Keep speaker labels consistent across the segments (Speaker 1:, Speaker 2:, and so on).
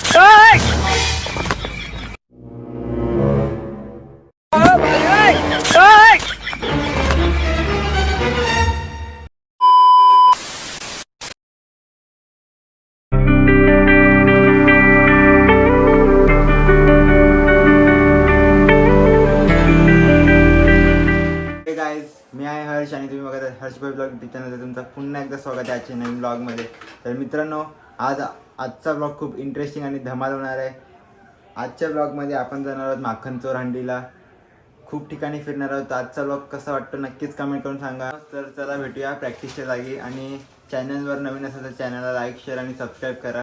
Speaker 1: मी आहे हर्ष आणि तुम्ही बघत हर्षभाई ब्लॉग चॅनलमध्ये तुमचं पुन्हा एकदा स्वागत आहे आजच्या नवीन ब्लॉगमध्ये. तर मित्रांनो, आजचा ब्लॉग खूप इंटरेस्टिंग आणि धमाल होणार आहे. आजच्या ब्लॉगमध्ये आपण जाणार आहोत माखनचोर हंडीला, खूप ठिकाणी फिरणार आहोत. आजचा ब्लॉग कसा वाटतो नक्कीच कमेंट करून सांगा. तर चला भेटूया प्रॅक्टिसच्या जागी. आणि चॅनलवर नवीन असेल तर चॅनलला लाईक, शेअर आणि सबस्क्राईब करा.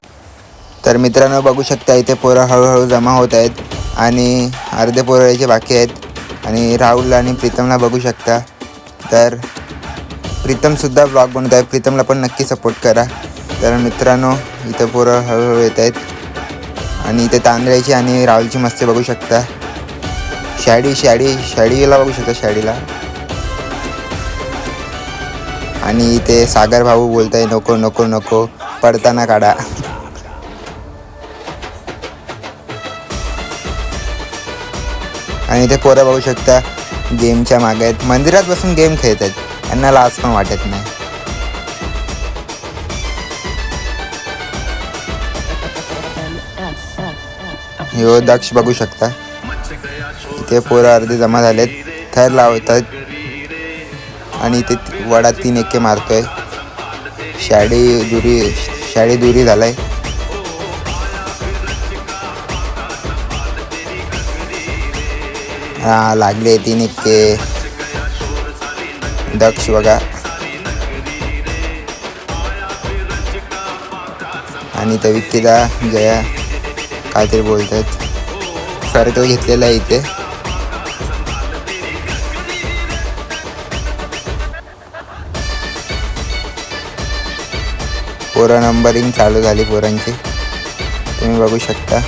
Speaker 1: तर मित्रांनो, बघू शकता इथे पोरं हळूहळू जमा होत आहेत आणि अर्धे पोरं यायचे बाकी आहेत. आणि राहुल आणि प्रीतमला बघू शकता. तर प्रीतमसुद्धा ब्लॉग बनवत आहे, प्रीतमला पण नक्की सपोर्ट करा. तर मित्रांनो, इथं पोरं हळूहळू येत आहेत आणि इथे तांदळाची आणि राहुलची मस्ती बघू शकता. शाडीला बघू शकता, शाडीला. आणि इथे सागर भाऊ बोलत आहे, नको नको नको, पडताना काढा. आणि इथे पोरं बघू शकता गेमच्या मागे आहेत, मंदिरात बसून गेम खेळत आहेत, यांना लाज पण वाटत नाही. हो दक्ष बघू शकता. इथे पोरं अर्धे जमा झालेत, थर लावतात आणि इथे वडा 3 एके मारतोय. शाडी दुरी झालाय. हा लागले 3 एके. दक्ष बघा. आणि इथं विक्कीदा जया काहीतरी बोलत आहेत. सर्कल घेतलेला आहे इथे. पोरं नंबरिंग चालू झाली पोरांची, तुम्ही बघू शकता.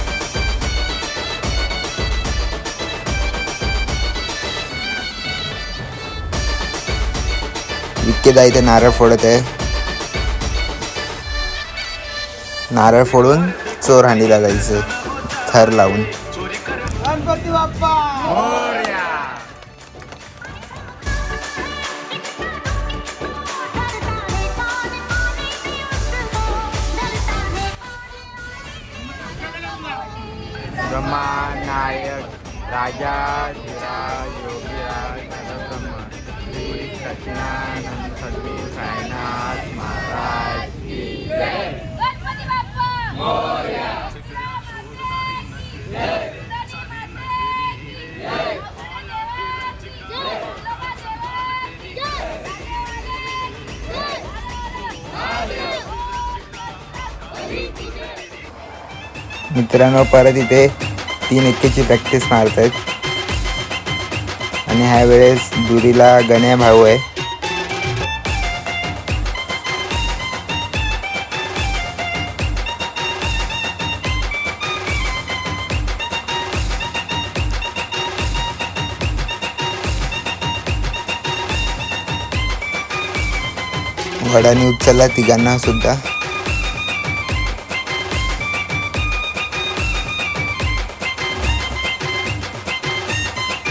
Speaker 1: विक्कीदा इथे नारळ फोडत आहे. नारळ फोडून चोर हंडीला जायचं थर लावून. गणपती बाप्पा मोरया. ब्रह्मा नायक राजा धीराज योगीराज ब्रह्मा श्री सच्चिदानंद सद्गुरु साईनाथ महाराज की जय. गणपती बाप्पा मोरया. मित्रांनो, परत इथे 3 एकेची प्रॅक्टिस मारत आहेत. आणि ह्या वेळेस दुरीला गण्या भाऊ आहे. वडाने उचलला तिघांना सुद्धा.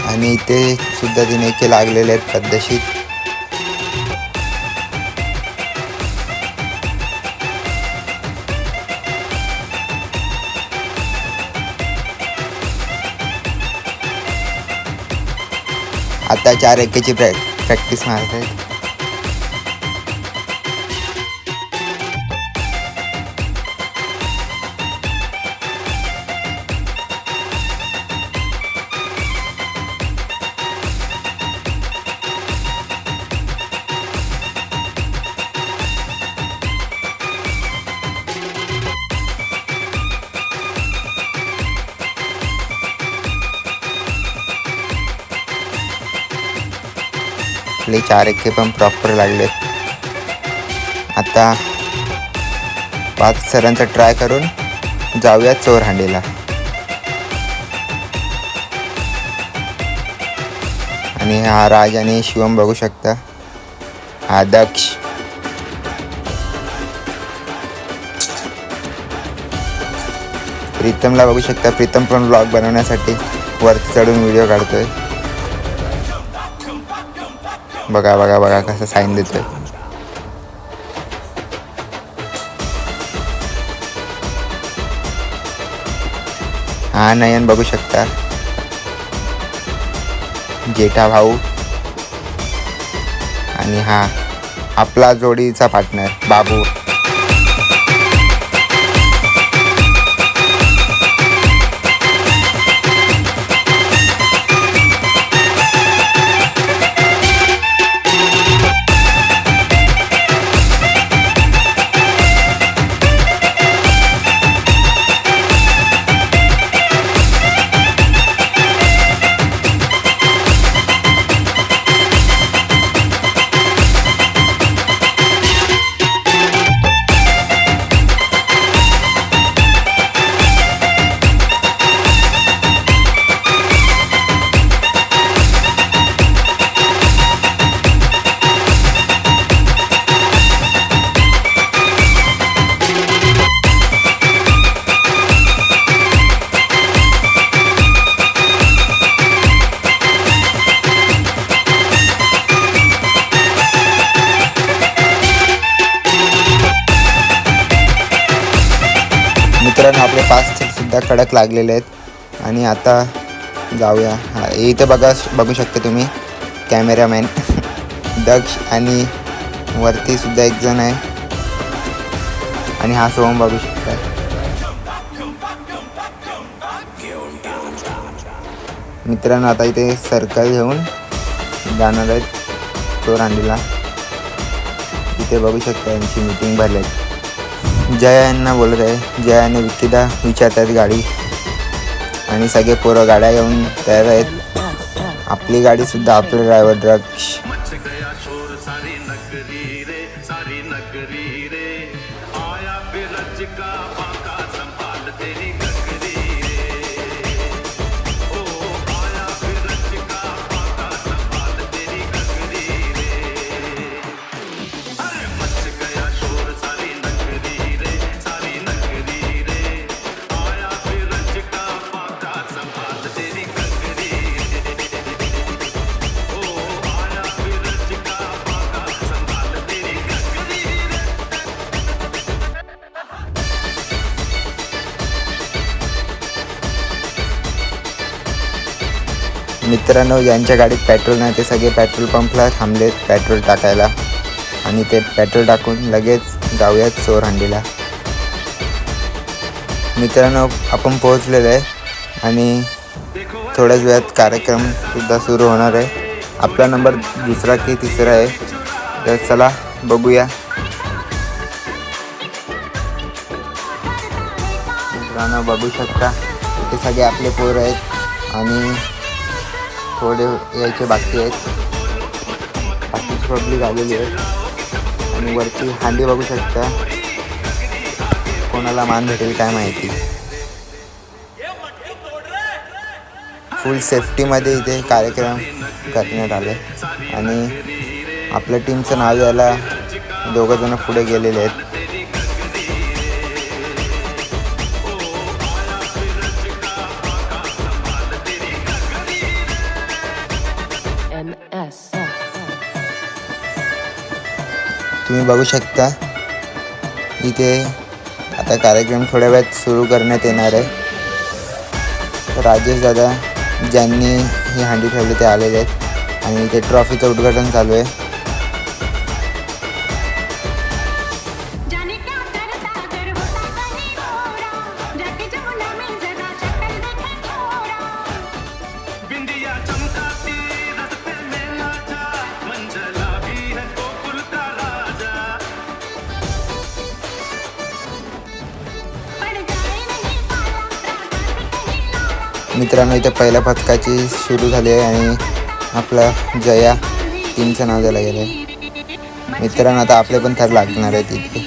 Speaker 1: आणि इथे सुद्धा 3 एके लागलेले आहेत पद्धतशीर. आता 4 एकेची प्रॅक्टिस मारत आहेत. आपले 4 एके पण प्रॉपर लागलेत. आता 5 सरांचा ट्राय करून जाऊया चोर हंडीला. आणि हा राज आणि शिवम बघू शकता. हा दक्ष. प्रीतमला बघू शकता, प्रीतम पण व्लॉग बनवण्यासाठी वरती चढून व्हिडिओ काढतोय. बघा बघा बघा कसं साईन देतोय. हा नयन बघू शकता, जेठा भाऊ आणि हा आपला जोडीचा पार्टनर बाबू. मित्रांनो आपले पाच सुद्धा कडक लागलेले आहेत आणि आता जाऊया. इथं बघू शकता तुम्ही कॅमेरामॅन दक्ष आणि वरती सुद्धा एक जण आहे आणि हा सोहम बघू शकता. मित्रांनो आता इथे सर्कल घेऊन जाणार आहेत चोरहंडीला. इथे बघू शकता यांची मीटिंग भरली. जया यांना बोलत आहे. जयाने विकीदा विचारतात गाडी आणि सगळे पोरं गाड्या घेऊन तयार आहेत. आपली गाडी सुद्धा आपले ड्रायव्हर द्राक्ष. मित्रांनो ज्यांच्या गाडीत पेट्रोल नाही ते सगळे पेट्रोल पंपला थांबलेत पेट्रोल टाकायला आणि ते पेट्रोल टाकून लगेच जाऊयात चोरहंडीला. मित्रांनो आपण पोहोचलेलो आहे आणि थोड्याच वेळात कार्यक्रम सुद्धा सुरू होणार आहे. आपला नंबर दुसरा की तिसरा आहे, तर चला बघूया. मित्रांनो बघू शकता इथे सगळे आपले पोरं आहेत आणि थोडे यायचे बाकी आहेत. बाकीची पब्लिक आलेली आहे आणि वरती हांडी बघू शकता. कोणाला मान भेटेल काय माहिती. फुल सेफ्टीमध्ये इथे कार्यक्रम करण्यात आले आणि आपल्या टीमचं नाव यायला दोघंजणं पुढे गेलेले आहेत. तुम्ही बघू शकता इथे आता कार्यक्रम थोड्या वेळात सुरू करण्यात येणार आहे. राजेश दादा ज्यांनी ही हांडी ठेवली ते आलेले आहेत आणि इथे ट्रॉफीचं उद्घाटन चालू आहे. मित्रांनो इथे पहिल्या पथकाची सुरू झाली आहे आणि आपला जया टीमचं नाव द्यायला गेलं आहे. मित्रांनो आता आपले पण थर लागणार आहेत इथे.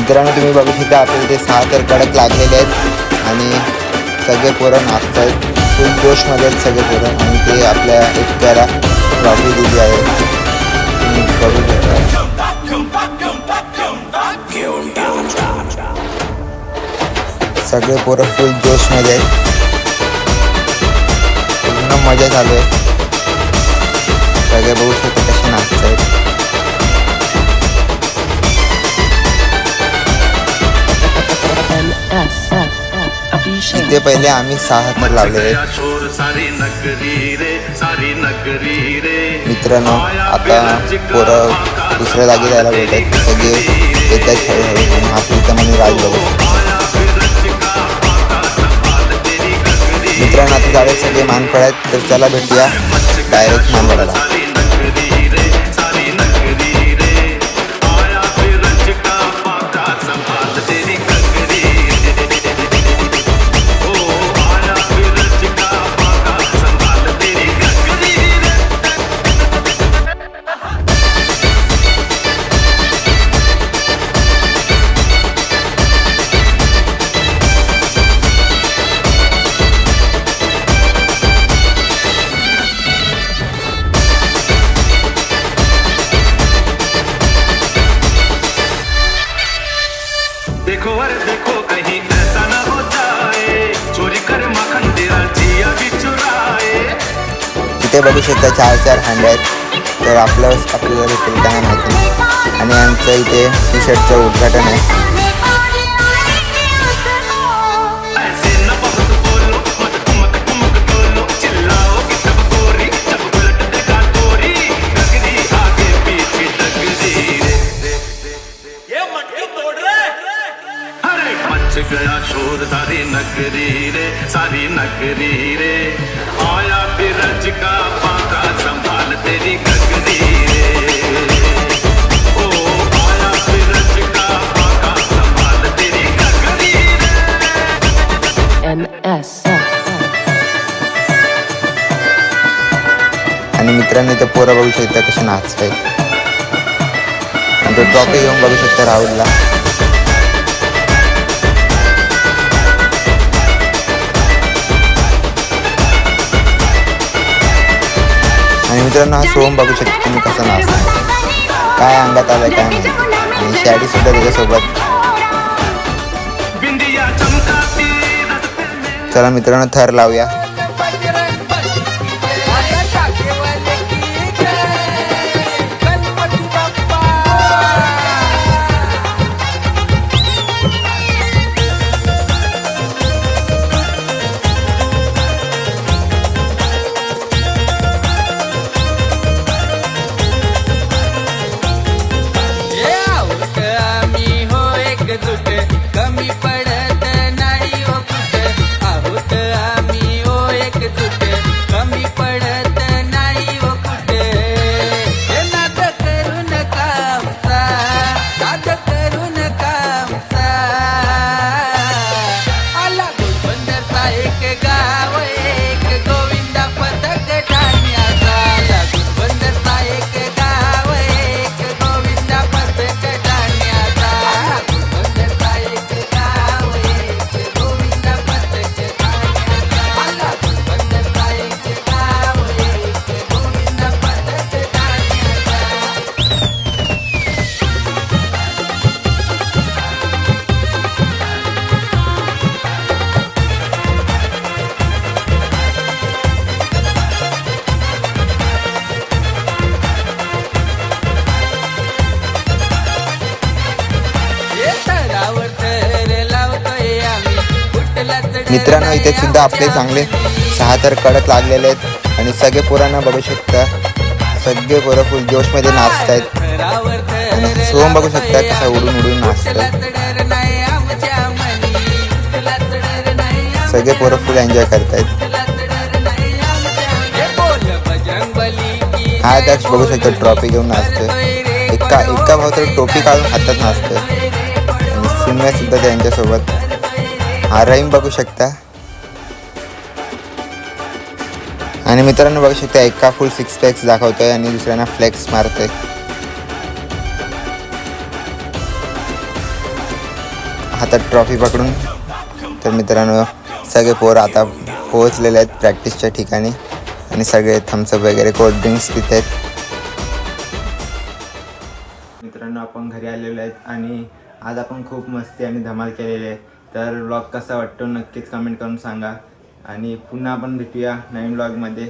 Speaker 1: मित्रांनो तुम्ही बघू शकता आपल्या इथे 6 तर कडक लागलेले आहेत आणि सगळे पोरं नाचत आहेत. फुल जोशमध्ये आहेत सगळे पोरं आणि ते आपल्या एकट्याला ट्रॉफी दिली आहे. तुम्ही बघू शकता सगळे पोरं फुल जोशमध्ये आहेत. पूर्ण मजा चालू आहे. सगळे बघू शकता कसे नाचत आहेत. इथे पहिले आम्ही 6 तर लावलेले. मित्रांनो आता पोरं दुसऱ्या जागी जायला बोलतात. सगळे येतात हळूहळू. हा प्रीतम राज बघू. मित्रांनो आता झाले सगळे मानफळ आहेत. तर चला भेटूया डायरेक्ट मानवडाला. इथे बघू शकता 4 हँड आहेत. तर आपल्याला भेटेल त्यांना माहिती नाही. आणि आमचं इथे टी शर्टचं उद्घाटन आहे.
Speaker 2: गया शोर सारी नगरी रे आया बिरज का पाका संभाल तेरी गगरी रे. ओ आया बिरज का पाका संभाल तेरी गगरी रे. NS.
Speaker 1: आणि मित्रांनो इथे पोरं बघू शकता कसे नाचत आहेत. आणि तो ट्रॉफी घेऊन बघू शकता राहुलला. आणि मित्रांनो हा सोहम बघू शकता तुम्ही कसा नाचतो. काय अंगात आलंय काय नाही. आणि शॅडी सुद्धा त्याच्यासोबत. चला मित्रांनो थर लावूया.
Speaker 3: कमी पडत नाही ओ कुठे आहोत आम्ही ओ एकजूट. कमी पडत नाही ओ कुठे. नाद करू नका आमचा, नाद करू नका आमचा. आला गुलबंदरचा एक गाव एक गोविंदा पथक ठाण्याचा. आला गुलबंदरचा एक गाव एक गोविंदा पथक ठाण्याचा.
Speaker 1: मित्रांनो इथे सुद्धा आपले चांगले 6 तर कडक लागलेले आहेत. आणि सगळे पोरांना बघू शकता. सगळे पोरं फुल जोशमध्ये नाचत आहेत. आणि सोहम बघू शकता कसा उडून उडून नाचत. सगळे पोरं फुल एन्जॉय करतायत. हा दक्ष बघू शकता ट्रॉफी घेऊन नाचतोय. एका भाऊ तर टोपी काढून हातात नाचतोय. आणि सुम्या सुद्धा त्यांच्यासोबत. हा रहीम बघू शकता. आणि मित्रांनो बघू शकता एका फुल 6 पॅक्स दाखवतोय आणि दुसऱ्यांना फ्लेक्स मारतोय. हातात ट्रॉफी पकडून. तर मित्रांनो सगळे पोरं आता पोहोचलेले आहेत प्रॅक्टिसच्या ठिकाणी आणि सगळे थम्सअप वगैरे कोल्ड्रिंक्स पित आहेत. मित्रांनो आपण घरी आलेलो आहेत आणि आज आपण खूप मस्ती आणि धमाल केलेली आहे. तर व्लॉग कसा वाटतो नक्कीच कमेंट करून सांगा आणि पुन्हा आपण भेटूया नवीन व्लॉगमध्ये.